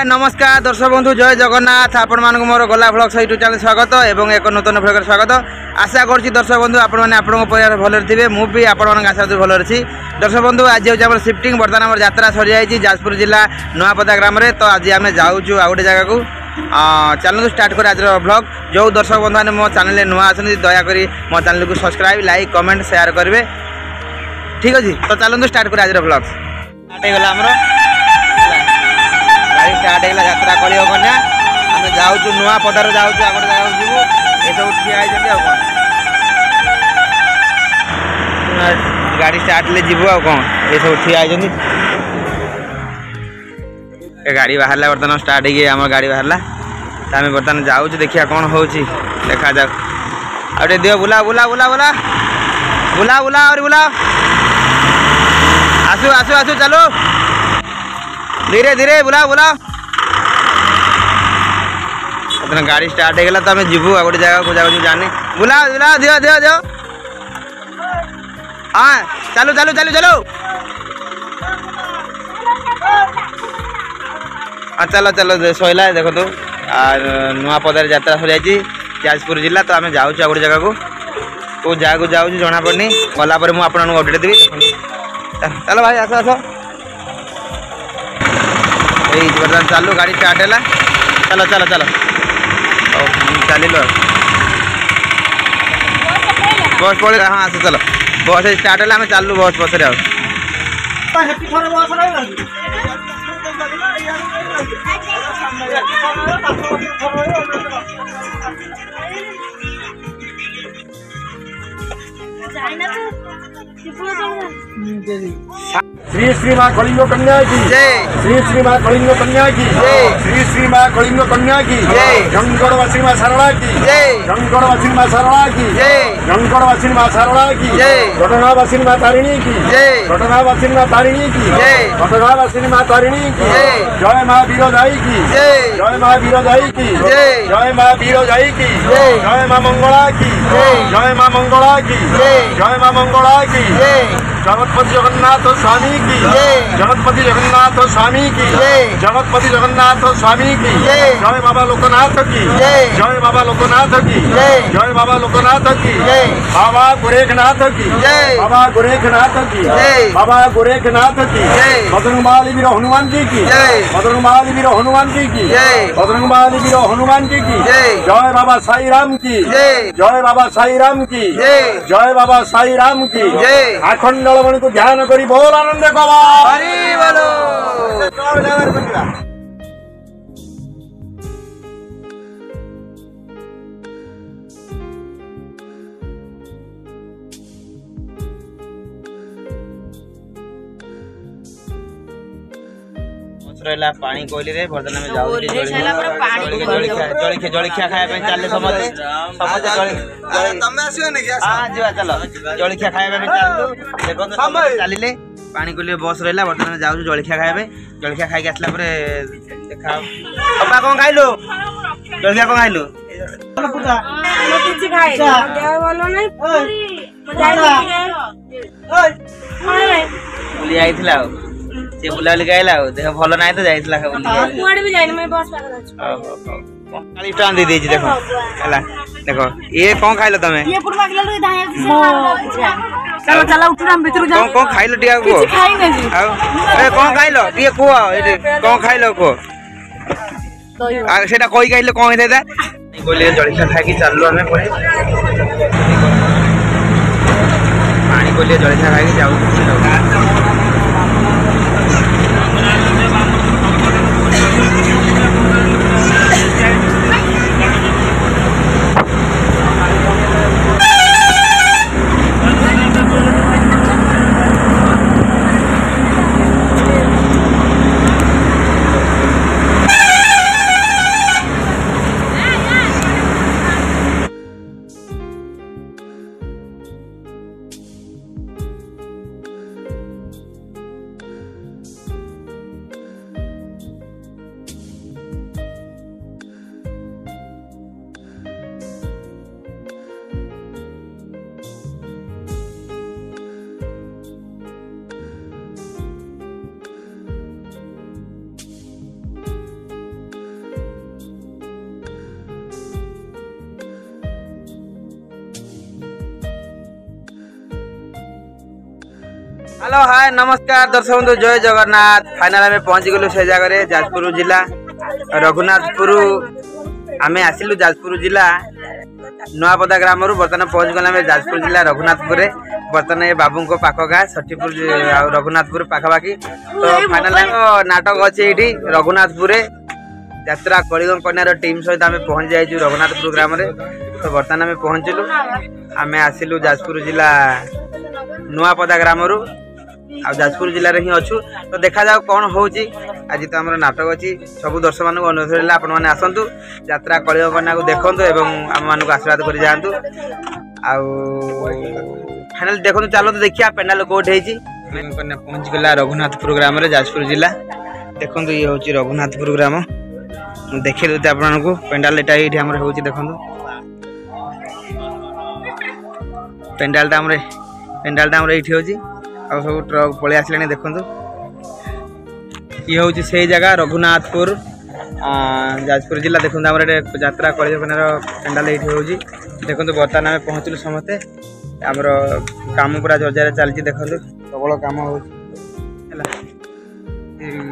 नमस्कार दर्शक बंधु जय जगन्नाथ आपण मानक मोर गला ब्लॉग्स यूट्यूब चैनल स्वागत एवं एक नूतन ब्लॉग स्वागत आशा करुँच दर्शक बंधु आपण मैंने आपन परिवार भल थे मुझे आपण आशा भल अच्छी दर्शक बंधु आज हूँ शिफ्टिंग बर्तमान आम यात्रा सरी जाइए जाजपुर जिला नुआपदा ग्राम में तो आज आम जाऊँ आ गए जगह को चलू स्टार्ट कर आज ब्लॉग जो दर्शक बंधु मैंने मो चैनल नुआ आसती दयाकोरी मो चैनल को सब्सक्राइब लाइक कमेंट शेयर करेंगे ठीक अच्छे तो चलू स्टार्ट कर आज ब्लॉग स्टार्ट होगा आमर गाड़ी स्टार्ट है यात्रा करियो कन्या आम जाऊँ नुआ पदार जाऊँ आगे जगह जीवु ये सब ठिया गाड़ी स्टार्ट ले जीवु आ कौन ये सब ठिया गाड़ी बाहर बर्तमान स्टार्ट हो गाड़ी बाहर आम बर्तमान जाऊँ देखिए कौन हो देखा जाऊ आ दियो बुला बुला बुला बुला बुला बुला और बुला आसु आसु आसु चलो धीरे धीरे बुला बुला गाड़ी स्टार्ट होगा तो आम जीवु आ गए जगह को जाने बुला बुला दियो दियो दियो हाँ चलो चलो चलो चलो हाँ चलो चलो सैला देखो तो नुआ पदार यात्रा सर जाइए जाजपुर जिला तो आम जाऊँ आ गए जगह को जगह को जाऊँ जना पड़नी गला मुझे आपको अपडेट देवी चलो भाई आस आस बर्तमान चालू गाड़ी स्टार्ट है चलो चलो चलो चल बस पड़े हाँ आस चलो बस स्टार्ट है चालू बस बस श्री श्री माँ कलिंग कन्या की जय श्री श्री माँ कलिंग कन्या की जय श्री श्री माँ कलिंग कन्या की जय जंगड़वासी माँ सारला की जय जंगड़वासी माँ सारला की जय जंगड़वासी माँ सारला की जय घटनावासी माँ तारिणी की जय घटनावासी माँ तारिणी की जय घटनावासी माँ तारिणी की जय जय माँ वीरदाई की जय जय माँ वीरदाई की जय जय माँ वीरदाई की जय जय माँ मंगला की जय माँ मंगला की जय माँ मंगला की जगतपति जगन्नाथ स्वामी की जगतपति जगन्नाथ स्वामी की जगतपति जगन्नाथ स्वामी की जय बाबा लोकनाथ की जय बाबा लोकनाथ की जय बाबा लोकनाथ की बाबा गोरखनाथ की बाबा गोरखनाथ की बाबा गोरखनाथ की बजरंगबली वीर हनुमान जी की बजरंगबली वीर हनुमान जी की बजरंगबली वीर हनुमान जी की जय बाबा साई राम की जय बाबा साई राम की जय बाबा साई राम की अखंड मणि को ध्यान करी बोल आनंद हरि बोलो पानी कोइली रे बर्तन में जाऊ जलखिया खाया चले समझे तमे आसियो ने हां जीवा चलो जलखिया खाया चलू देखो चलिले पानी कोइली बस रहला बर्तन में जाऊ जलखिया खाया जलखिया खाई के आसला परे देखा पापा कोन खाइलो जलखिया कोन खाइलो किछि खाइ देह बोलो नै बुली आइथिला से बुलाली गाइला देख भल नाही तो जाइथिला बुली कुआडे भी जाइने मैं बस पाकर अछि 40 टका दे देछि देखो हला देखो ये कोन खाइलो तमे ये पुरवा गेलो रे दाया से चलो चलो उठ हम भीतर जा कौन खाइलो टिया को किछ खाई नै जी आउ ए कौन खाइलो टिया को एटे कौन खाइलो को आ सेटा कोई खाइलो कौन हेदा बोले जळखा खाकी चाललो हमें परे पानी को लिए जळखा खाकी जाऊ हेलो हाय नमस्कार दर्शक बंधु जय जगन्नाथ फाइनल आम पहुंच गलु से जगह जाजपुर जिला रघुनाथपुर आम आसिलु जाजपुर जिला नुआपदा ग्राम बर्तमान पहुंच गल जाजपुर जिला रघुनाथपुर बर्तमान ये बाबू को पाख गाँ सठीपुर रघुनाथपुर पाखापाखि तो फाइनल नाटक अच्छे ये रघुनाथपुर यात्रा कलिंग कन्यार टीम सहित आम पहुंच जाइए रघुनाथपुर ग्राम तो बर्तमान आम पहुंचलु आम आसिलु जाजपुर जिला नुआपदा ग्राम आ जाजपुर जिले में ही अच्छु तो देखा जाओ कौन होची आज तो आम नाटक अच्छी सब दर्शक मान अनुरोध है आपण मैंने आसतु यात्रा कलिंग कन्या को देखु एवं आम मान आशीर्वाद कर जातु फाइनल देखो चलो तो देखिए पेंडाल कौटे कन्या पहुंच गला रघुनाथपुर ग्राम जाजपुर जिला देखो ये हूँ रघुनाथपुर ग्राम देखिए देते आपको पेंडाल ये हो देखो पेंडालटा ये हूँ आ सब ट्रक पलि आसले देखु ये हूँ से जगह रघुनाथपुर जाजपुर जिला देखो यात्रा कलिंगर पेंडाल ये हूँ देखो बर्तमान आम पहुँचलु समस्ते आमर काम पूरा जोर चलती देखो प्रबल कम हो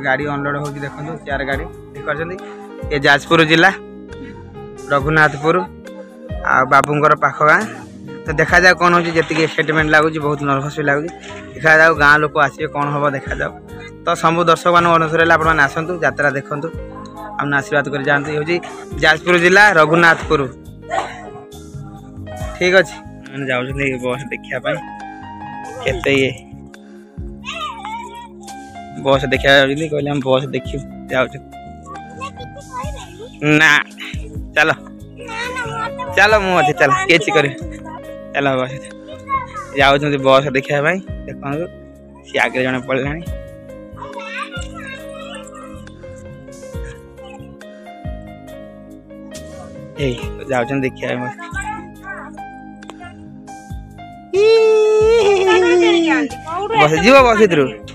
गाड़ी अनलोड हो देखो चार गाड़ी देख ये जाजपुर जिला रघुनाथपुर आ बाबूंर पाख गाँ तो देखा जाओ कौन होची जी एक्साइटमेंट लगुच बहुत नर्भस भी लगुच देखा जाओ गाँ लोक आसवे कौन हम देखा जाओ तो सब दर्शक मान अनुसार आप आसतु यात्रा देखु आम आशीर्वाद कर जातु ये हूँ जाजपुर जिला रघुनाथपुर ठीक अच्छे मैंने जाऊँ बस देखापी केते ये बस देखा कहले हम बस देखू जाऊ ना चलो चलो मुझे चल किसी कर चलो बस जाऊँ बस देखापी देखो सी आगे जड़े पड़े जाऊँ देखा बस जीव बस